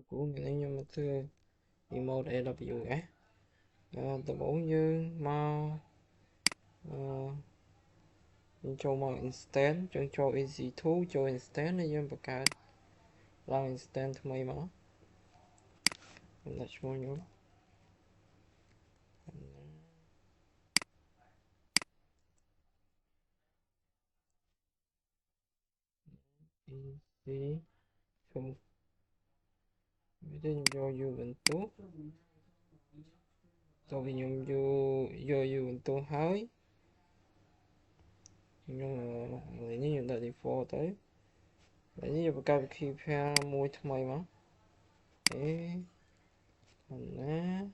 của người nhưng mà thưa remote AWS tập 4 như mau cho mau instant cho easy tool cho instant này nhưng mà cả là instant thay mà là cho nhau easy tool biết cho Ubuntu tôi vì dùng vô Ubuntu hơi nhưng mà lại như là default tới lại như là cái khi pha môi thay mà thế thành á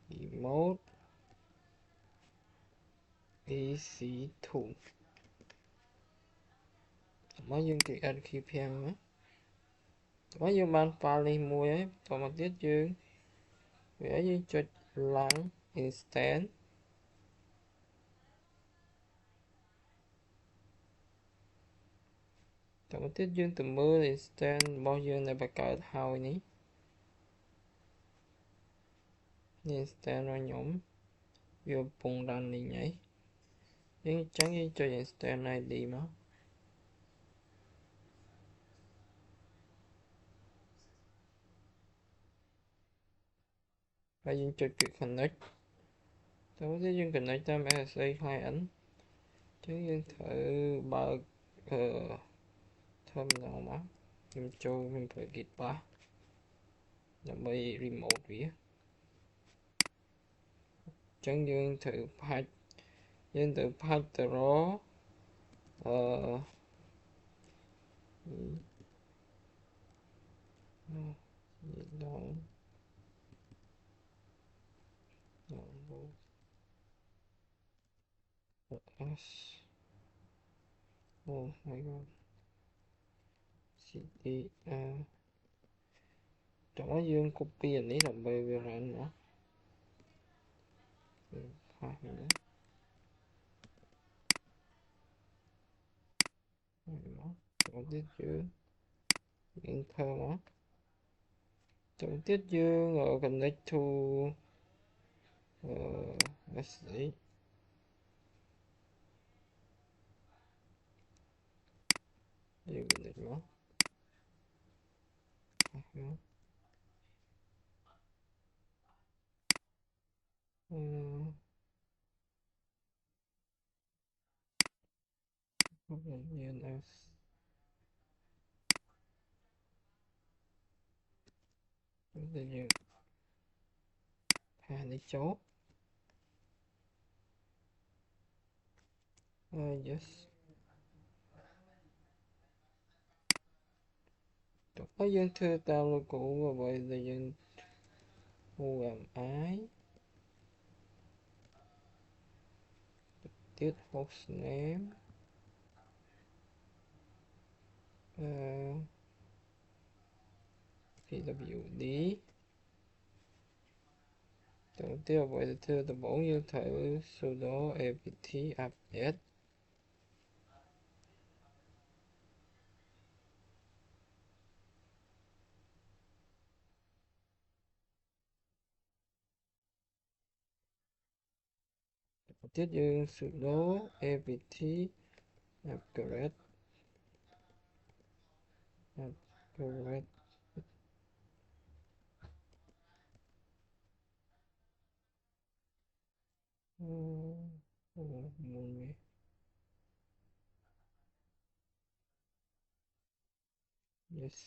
remote easy tool mới dương thì ăn khi pha á mới dương ban pha lên môi ấy còn một tiết dương vẽ như cho lắng instant còn một tiết dương từ mưa instant bao dương này bà cỡ hào ní instant rồi nhóm vô bùng đàn này nhảy nhưng chẳng như cho instant này đi mà phải dương cho chuyện connect tôi có thể dương connect cho MSA hai ảnh chứ dương thử bật thơm nào mà mình cho mình phải git baដើម្បី remote វាចឹងយើងត្រូវផាច់យើងត្រូវផាច់ទៅរកអឺដល់ដល់ S oh my god CD ចាំឲ្យយើង copy អានេះដើម្បីវា run មកផាសនេះមកចូលទៀតយើងធ្វើមកចូលទៀតយើង connect to SSH យើង connect មកផាសមកDNS ទៅយើងផាសនេះចូលyes ទៅហើយយើងធ្វើតាម logo អ្វីដែលយើង OMI ទៀត host name pwd ទៅទៀតអ្វីដែលធ្វើដំបូងយើងត្រូវ sudo apt update ទៀតយើង sudo apt upgrade upgrade មួយ yes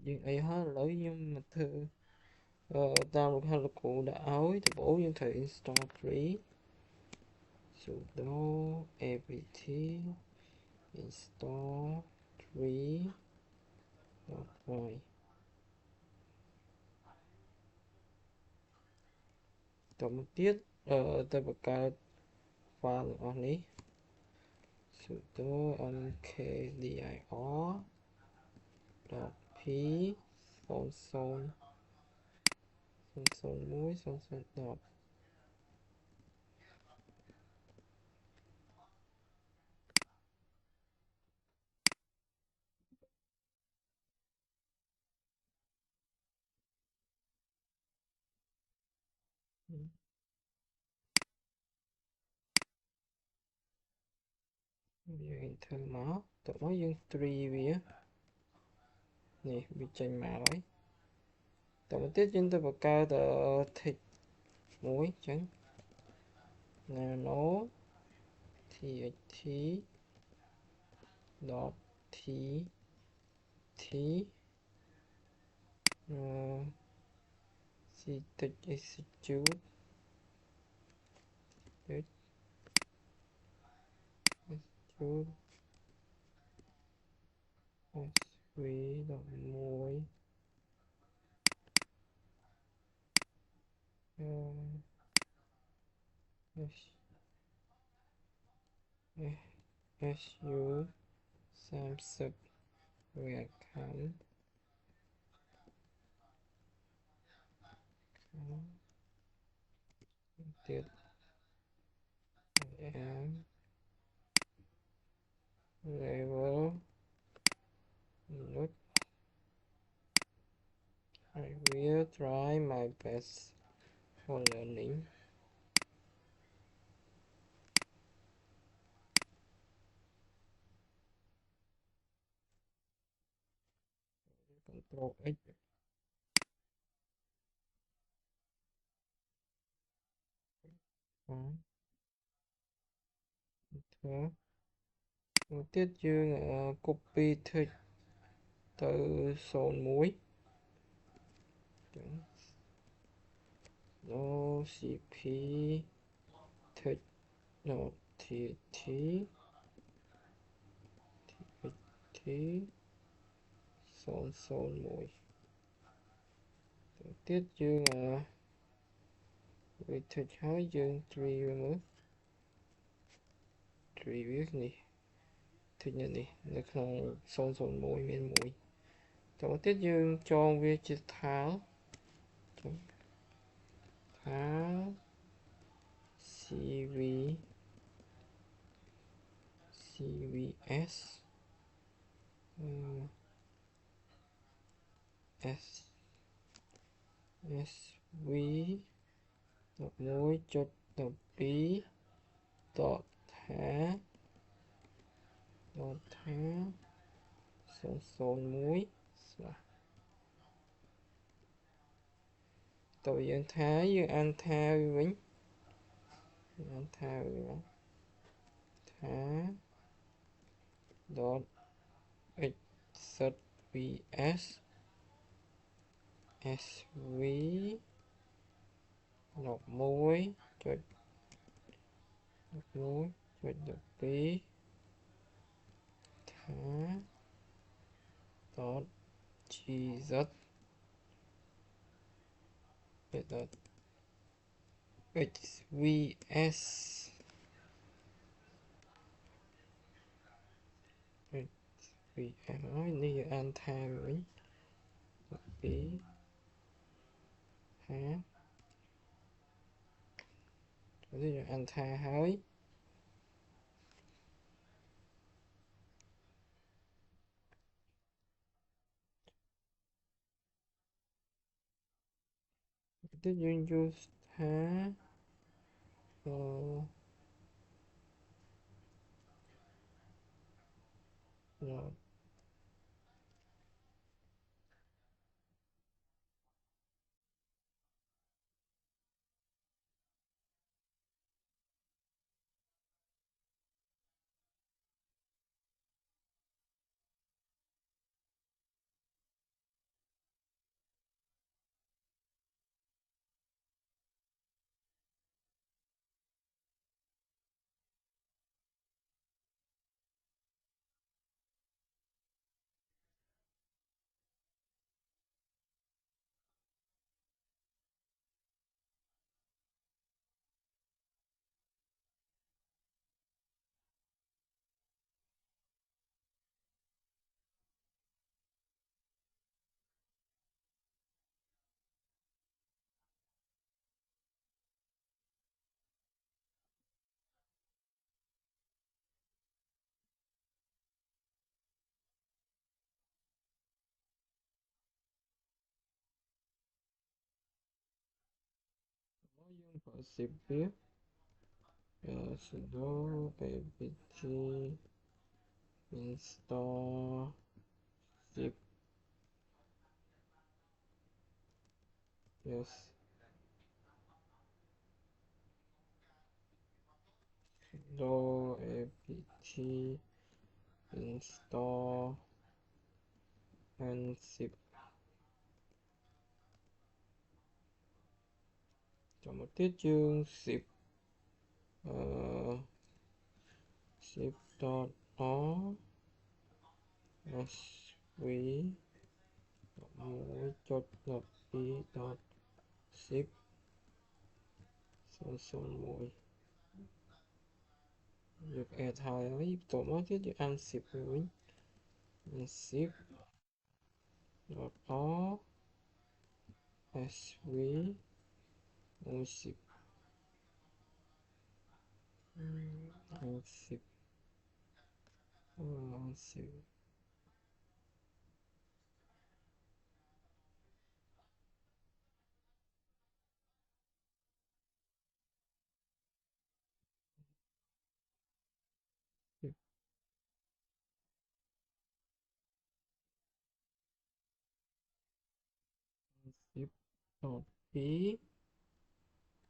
dương ấy hết lỗi nhưng mà thưa download hay là cụ đã ối thì bổ dương thử install free sudo apt install free rồi tổng một tiết tôi bật cả file ở này sudo mkdir p son son son son muối son son đọt dương thơ mở tụi nó dương 3 vì á nè bị tranh mà đấy tổng một tiết trên tôi bật cao tờ thịt muối trắng nano tht dot t Citric execute execute sv dot muối su 30 gạt khám tiết am level not I will try my best for learning Control X đó. Thế. Tiết dương copy từ son muối no cp thích no thì son son muối tiết dương vì thích hỏi dương 3 nữa 3 viết này thích nhận này nó không son son muối miền muối tổng tiết dương cho việc chỉ tháo tháo cv cvs s sv một muối chốt một bí dot thả son son muối tôi dân thái với anh thao với anh thao thả dot exit vs sv một muối chốt một muối chốt một bí thả dot gz dot xvs vì em nói như anh thao với bí thả rồi anh tha hơi tức duyên vô thả rồi 10 viết sudo apt install zip. Yes, sudo apt install and zip. Chọn một tiết chương zip zip dot nó sv mũi chốt lập ý dot zip son mũi được thay lấy tổ mới tiết được ăn zip mũi zip dot nó sv mũi zip zip zip zip dot ý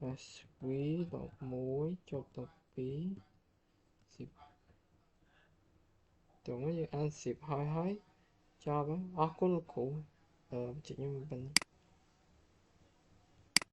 sv dot mũi chốt lập ý zip tổ mới được ăn zip hai hai cho bác cũng cụ chỉ như mình